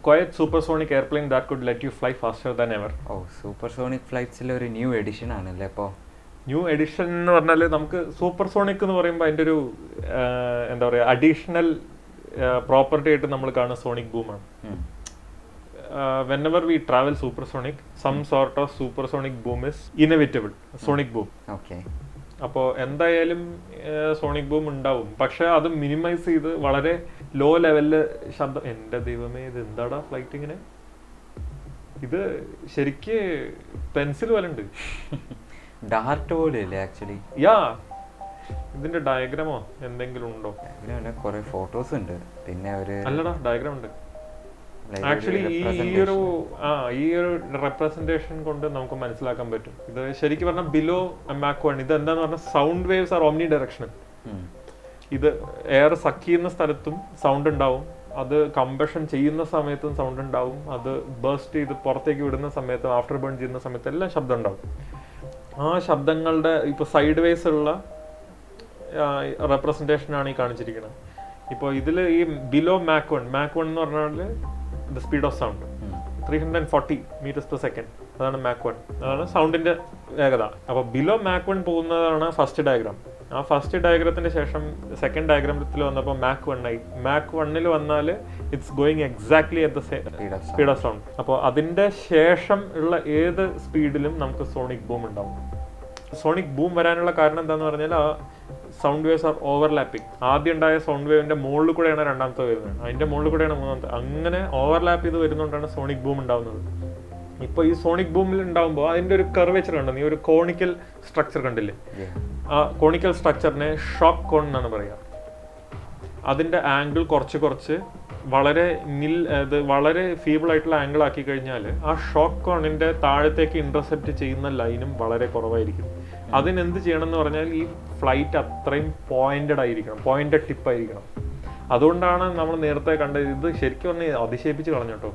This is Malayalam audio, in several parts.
quiet supersonic airplane that could let you fly faster than ever. Supersonic ഫ്ലൈറ്റ്സിൽ ഒരു ന്യൂ എഡിഷൻ ആണല്ലേ അപ്പോൾ? ന്യൂ എഡിഷൻ എന്ന് പറഞ്ഞാൽ നമുക്ക് സൂപ്പർസോണിക് എന്ന് പറയുമ്പോൾ അതിൻ്റെ ഒരു എന്താ പറയുക അഡീഷണൽ പ്രോപ്പർട്ടി ആയിട്ട് നമ്മൾ കാണുന്ന sonic ബൂമാണ്. whenever we travel supersonic, some sort of supersonic boom is inevitable. Sonic boom. Okay. അപ്പോൾ എന്തായാലും സോണിക് ബൂം ഉണ്ടാവും. പക്ഷെ അത് മിനിമൈസ് ചെയ്ത് വളരെ ലോ ലെവലില് ശബ്ദം. എൻ്റെ ദൈവമേ, ഇത് എന്താടാ ഫ്ലൈറ്റ് ഇങ്ങനെ? ഇത് ശരിക്ക് പെൻസിൽ പോലെ ഉണ്ട്. ഡാർട്ട് പോലെ അല്ലേ ആക്ച്വലി? യാ, ഇതിന്റെ ഡയഗ്രാമോ എന്തെങ്കിലും ഉണ്ടോ? കുറെ ഫോട്ടോസ് ഉണ്ട്. പിന്നെ ഒരു അല്ലടാ, ഡയഗ്രാം ഉണ്ട് ആക്ച്വലി. ഈ ഒരു റെപ്രസെന്റേഷൻ കൊണ്ട് നമുക്ക് മനസ്സിലാക്കാൻ പറ്റും. ഇത് ശരിക്കും പറഞ്ഞാൽ ബിലോ മാക് 1. ഇത് എന്താന്ന് പറഞ്ഞാൽ sound waves are omni directional. ഇത് എയർ സക്ക് ചെയ്യുന്ന സ്ഥലത്തും സൗണ്ട് ഉണ്ടാവും, അത് കമ്പഷൻ ചെയ്യുന്ന സമയത്തും സൗണ്ട് ഉണ്ടാവും, അത് ബേസ്റ്റ് ചെയ്ത് പുറത്തേക്ക് വിടുന്ന സമയത്തും ആഫ്റ്റർ ബേൺ ചെയ്യുന്ന സമയത്തും എല്ലാം ശബ്ദം ഉണ്ടാവും. ആ ശബ്ദങ്ങളുടെ ഇപ്പോൾ സൈഡ് വേസ് ഉള്ള റെപ്രസെന്റേഷനാണ് ഈ കാണിച്ചിരിക്കുന്നത്. ഇപ്പോൾ ഇതിൽ ഈ ബിലോ മാക് 1 എന്ന് പറഞ്ഞാൽ the speed of sound 340 meters per second. അതാണ് മാക് 1. അതാണ് സൗണ്ടിന്റെ വേഗത. അപ്പോൾ ബിലോ മാക് 1 പോകുന്നതാണ് ഫസ്റ്റ് ഡയഗ്രാം. ആ ഫസ്റ്റ് ഡയഗ്രത്തിന്റെ ശേഷം സെക്കൻഡ് ഡയഗ്രാമത്തിൽ വന്നപ്പോൾ മാക് 1 ആയി. മാക് 1 വന്നാൽ it's going exactly at the speed of sound. അപ്പോൾ അതിന്റെ ശേഷം ഉള്ള ഏത് സ്പീഡിലും നമുക്ക് സോണിക് ബൂം ഉണ്ടാവും. സോണിക് ബൂം വരാനുള്ള കാരണം എന്താന്ന് പറഞ്ഞാൽ ആ സൗണ്ട് വേവ്സ് ആർ ഓവർലാപ്പിംഗ്. ആദ്യം ഉണ്ടായ സൗണ്ട് വേവിന്റെ മുകളിൽ കൂടെയാണ് രണ്ടാമത്തെ വരുന്നത്, അതിന്റെ മുകളിൽ കൂടെയാണ് മൂന്നാമത്തെ. അങ്ങനെ ഓവർലാപ്പ് ചെയ്ത് വരുന്നതുകൊണ്ടാണ് സോണിക് ബൂം ഉണ്ടാവുന്നത്. ഇപ്പോൾ ഈ സോണിക് ബൂമിൽ ഉണ്ടാകുമ്പോൾ അതിന്റെ ഒരു കർവേച്ചർ കണ്ടോ? നീ ഒരു കോണിക്കൽ സ്ട്രക്ചർ കണ്ടില്ലേ? ആ കോണിക്കൽ സ്ട്രക്ചറിനെ ഷോക്ക് കോൺ എന്നാണ് പറയുക. അതിന്റെ ആംഗിൾ കുറച്ച് വളരെ ഫീബിൾ ആയിട്ടുള്ള ആംഗിൾ ആക്കി കഴിഞ്ഞാൽ ആ ഷോക്ക് കോണിന്റെ താഴത്തേക്ക് ഇന്റർസെപ്റ്റ് ചെയ്യുന്ന ലൈനും വളരെ കുറവായിരിക്കും. അതിനെന്ത് ചെയ്യണം എന്ന് പറഞ്ഞാൽ ഈ ഫ്ലൈറ്റ് അത്രയും പോയിന്റഡ് ആയിരിക്കണം, പോയിന്റഡ് ടിപ്പ് ആയിരിക്കണം. അതുകൊണ്ടാണ് നമ്മൾ നേരത്തെ കണ്ടത്. ഇത് ശരിക്കും പറഞ്ഞാൽ അതിശയിപ്പിച്ച് കളഞ്ഞു കേട്ടോ.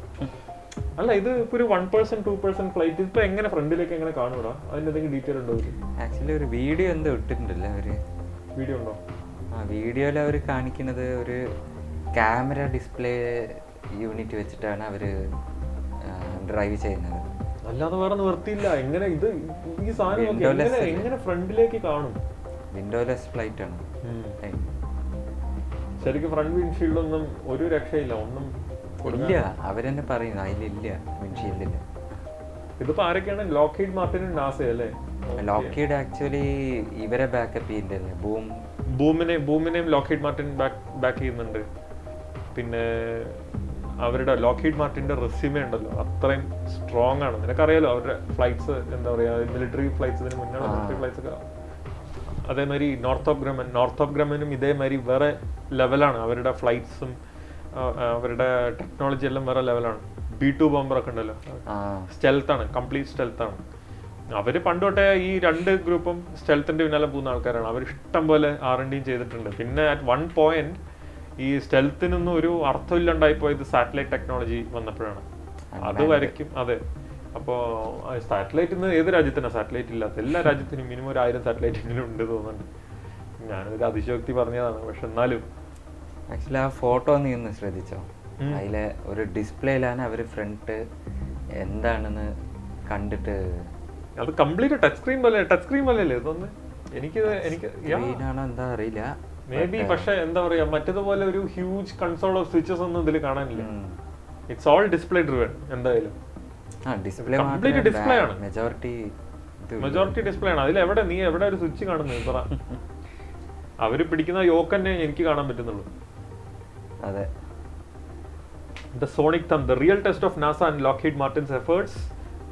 അല്ല, ഇത് ഇപ്പോൾ ഒരു 1% 2% ഫ്ലൈറ്റ് ഇപ്പൊ എങ്ങനെ ഫ്രണ്ടിലേക്ക് എങ്ങനെ കാണൂടാ? അതിന്റെ എന്തെങ്കിലും ഡീറ്റെയിൽ ഉണ്ടോ? ആക്ച്വലി ഒരു വീഡിയോ എന്തോ ഇട്ടിട്ടുണ്ടല്ലേ അവര്? വീഡിയോ ഉണ്ടോ? വീഡിയോയിൽ അവർ കാണിക്കുന്നത് ഒരു ക്യാമറ ഡിസ്പ്ലേ യൂണിറ്റ് വെച്ചിട്ടാണ് അവർ ഡ്രൈവ് ചെയ്യുന്നത്. അല്ലാതെ വേറെ നിവർത്തിയില്ല. എങ്ങനെ ഇത് ഈ സാധനം എങ്ങനെ ഫ്രണ്ടിലേക്ക് കാണും? വിൻഡോലെസ് ഫ്ലൈറ്റ് ആണ് ശരിക്കും. ഫ്രണ്ട് വിൻഷീൽഡ് ഒന്നും ഒരു രക്ഷയില്ല, ഒന്നും ഇല്ല. അവരെന്നെ പറയുന്നു അതിലില്ല, വിൻഷീൽഡില്ല. ഇതിപ്പോ ആരൊക്കെയാണ്? ലോക്ഹീഡ് മാർട്ടിനും നാസ അല്ലേ? ലോക്ഹീഡ് ആക്ച്വലി ഇവരെ ബാക്കപ്പ് ചെയ്തില്ലേ? ബൂമിനെയും ലോക്ഹീഡ് മാർട്ടിൻ ബാക്ക് ചെയ്യുന്നുണ്ട്. പിന്നെ അവരുടെ ലോക്ഹീഡ് മാർട്ടിന്റെ റെസ്യൂമേ ഉണ്ടല്ലോ, അത്രയും സ്ട്രോങ് ആണ്. നിനക്കറിയാലോ അവരുടെ ഫ്ലൈറ്റ്സ്, എന്താ പറയാ, മിലിറ്ററി ഫ്ലൈറ്റ്സ്, ഇതിന് മുന്നേ മിലിറ്ററി ഫ്ലൈറ്റ്സ് ഒക്കെ. അതേമാതിരി നോർത്തോപ്പ് ഗ്രമനും ഇതേമാതിരി വേറെ ലെവലാണ്. അവരുടെ ഫ്ലൈറ്റ്സും അവരുടെ ടെക്നോളജി എല്ലാം വേറെ ലെവലാണ്. B2 ബോംബർ ഒക്കെ ഉണ്ടല്ലോ, സ്റ്റെൽത്താണ്, കംപ്ലീറ്റ് സ്റ്റെൽത്താണ്. അവര് പണ്ടോട്ടെ ഈ രണ്ട് ഗ്രൂപ്പും സ്റ്റെൽത്തിന്റെ പിന്നാലെ പോകുന്ന ആൾക്കാരാണ്. അവർ ഇഷ്ടം പോലെ R&D ചെയ്തിട്ടുണ്ട്. പിന്നെ അറ്റ് വൺ പോയിന്റ് ഈ സ്റ്റെൽത്തിനൊന്നും ഒരു അർത്ഥമില്ലാണ്ടായി പോയത് സാറ്റലൈറ്റ് ടെക്നോളജി വന്നപ്പോഴാണ്. അത് വരയ്ക്കും. അതെ. അപ്പോൾ സാറ്റലൈറ്റിൽ ഏത് രാജ്യത്തിനാണ് സാറ്റലൈറ്റ് ഇല്ലാത്ത? എല്ലാ രാജ്യത്തിനും മിനിമം 1000 സാറ്റലൈറ്റ് എങ്കിലും ഉണ്ട് തോന്നുന്നുണ്ട്. ഞാനൊരു അതിശയോക്തി പറഞ്ഞതാണ്, പക്ഷെ എന്നാലും. ആക്ച്വലി ആ ഫോട്ടോ നീ ഒന്ന് ശ്രദ്ധിച്ചോ? അതിലെ ഒരു ഡിസ്പ്ലേയിലാണ് അവർ ഫ്രണ്ട് എന്താണെന്ന് കണ്ടിട്ട്. അത് കംപ്ലീറ്റ് ടച്ച് സ്ക്രീൻ പോലെ അല്ലേ തോന്നുന്നു എനിക്ക്. എന്താ അറിയില്ല, മേ ബി. പക്ഷെ എന്താ പറയാ, മറ്റേതുപോലെ ഒരു ഹ്യൂജ് കൺസോൾ ഓഫ് സ്വിച്ചസ് ഒന്നും ഇതിൽ കാണാനില്ല. It's all display driven. എന്തായാലും കംപ്ലീറ്റ് ഡിസ്പ്ലേ ആണ്. മെജോറിറ്റി ഡിസ്പ്ലേ ആണ്. അതിൽ നീ എവിടെ ഒരു സ്വിച്ച് കാണുന്നത് പറ? അവര് പിടിക്കുന്ന യോക്ക് തന്നെ എനിക്ക് കാണാൻ പറ്റുന്നുള്ളൂ. അതെ. The sonic thumb, the real test of NASA and Lockheed Martin's efforts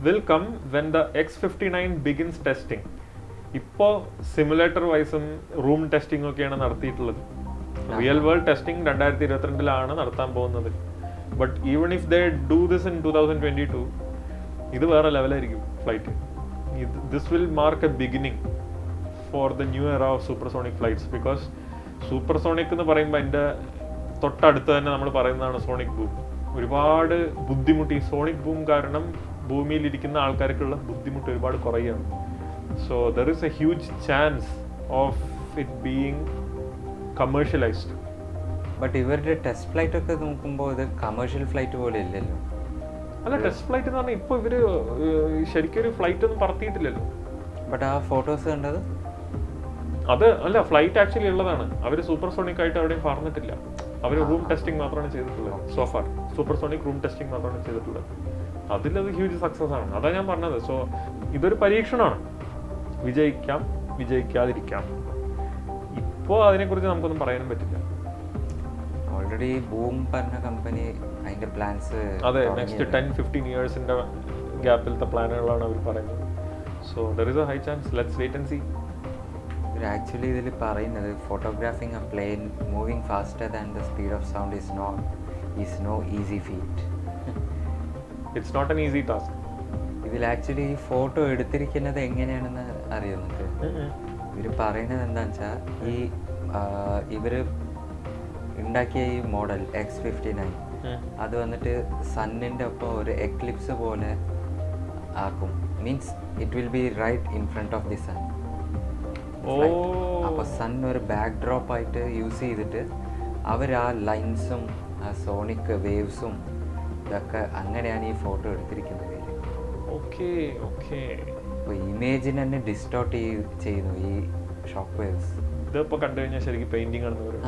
will come when the X-59 begins testing. ഇപ്പോൾ സിമുലേറ്റർ വൈസും റൂം ടെസ്റ്റിംഗ് ഒക്കെയാണ് നടത്തിയിട്ടുള്ളത്. റിയൽ വേൾഡ് ടെസ്റ്റിംഗ് 2022 നടത്താൻ പോകുന്നത്. But even if they do this in 2022, ഇത് വേറെ ലെവലായിരിക്കും flight. This will mark a beginning for the new era of supersonic flights. Because supersonic എന്ന് പറയുമ്പോൾ അതിൻ്റെ തൊട്ടടുത്ത് തന്നെ നമ്മൾ പറയുന്നതാണ് സോണിക് ബൂം. ഒരുപാട് ബുദ്ധിമുട്ട് ഈ സോണിക് ബൂം കാരണം ഭൂമിയിലിരിക്കുന്ന ആൾക്കാർക്കുള്ള ബുദ്ധിമുട്ട് ഒരുപാട് കുറയുകയാണ്. So there is a huge chance of it being commercialized but ഇവരുടെ ടെസ്റ്റ് ഫ്ലൈറ്റ് ഒക്കെ നോക്കുമ്പോൾ ഇത് കമേഴ്ഷ്യൽ ഫ്ലൈറ്റ് പോലെ ഇല്ലല്ലോ. അല്ല, ടെസ്റ്റ് ഫ്ലൈറ്റ് എന്ന് പറഞ്ഞാൽ ഇപ്പോൾ ഇവര് ശരിക്കും ഒരു ഫ്ലൈറ്റ് ഒന്നും പറത്തിയിട്ടില്ലല്ലോ. ബട്ട് ആ ഫോട്ടോസ് കണ്ടത് അത് അല്ല, ഫ്ലൈറ്റ് ആക്ച്വലി ഉള്ളതാണ്. അവർ സൂപ്പർസോണിക് ആയിട്ട് എവിടെയും പറഞ്ഞിട്ടില്ല. അവർ റൂം ടെസ്റ്റിംഗ് മാത്രമാണ് ചെയ്തിട്ടുള്ളത്. സോഫാർ സൂപ്പർസോണിക് റൂം ടെസ്റ്റിംഗ് മാത്രമാണ് ചെയ്തിട്ടുള്ളത്. അതിലത് ഹ്യൂജ് സക്സസ് ആണ്. അതാണ് ഞാൻ പറഞ്ഞത്. സോ ഇതൊരു പരീക്ഷണമാണ്. വിജയിക്കാം, വിജയിക്കാതിരിക്കാം. ഇപ്പോൾ അതിനെക്കുറിച്ച് നമുക്കൊന്നും പറയാനും പറ്റില്ല. ഓൾറെഡി ബൂം പറഞ്ഞ കമ്പനി അതിന്റെ പ്ലാൻസ്, അതെ, നെക്സ്റ്റ് 10-15 ഇയേഴ്സിന്റെ ഗ്യാപ്പിലത്തെ പ്ലാനുകളാണ് അവർ പറയുന്നത്. So there is a high chance. Let's wait and see. Actually ഇതിൽ പറയുന്നത് photographing a plane moving faster than the speed of sound is no easy feat. It's not an easy task. ഇതിൽ ആക്ച്വലി ഈ ഫോട്ടോ എടുത്തിരിക്കുന്നത് എങ്ങനെയാണെന്ന് അറിയോ നിങ്ങൾക്ക്? ഇവർ പറയുന്നത് എന്താണെന്ന് വെച്ചാൽ ഈ ഇവർ ഉണ്ടാക്കിയ ഈ മോഡൽ X59 അത് വന്നിട്ട് സണ്ണിൻ്റെ ഒപ്പം ഒരു എക്ലിപ്സ് പോലെ ആക്കും. Means it will be right in front of the sun. അപ്പോൾ സൺ ഒരു ബാക്ക് ഡ്രോപ്പ് ആയിട്ട് യൂസ് ചെയ്തിട്ട് അവർ ആ ലൈൻസും ആ സോണിക് വേവ്സും ഇതൊക്കെ അങ്ങനെയാണ് ഈ ഫോട്ടോ എടുത്തിരിക്കുന്നത്. അപ്പോൾ ഇമേജിനെ തന്നെ ഡിസ്റ്റോർട്ട് ചെയ്യുന്നു ഈ ഷോക്ക് വേവ്സ്. ഇതിപ്പോൾ കണ്ടു കഴിഞ്ഞാൽ ശരിക്കും പെയിന്റിംഗ് ആണെന്ന് പറയും.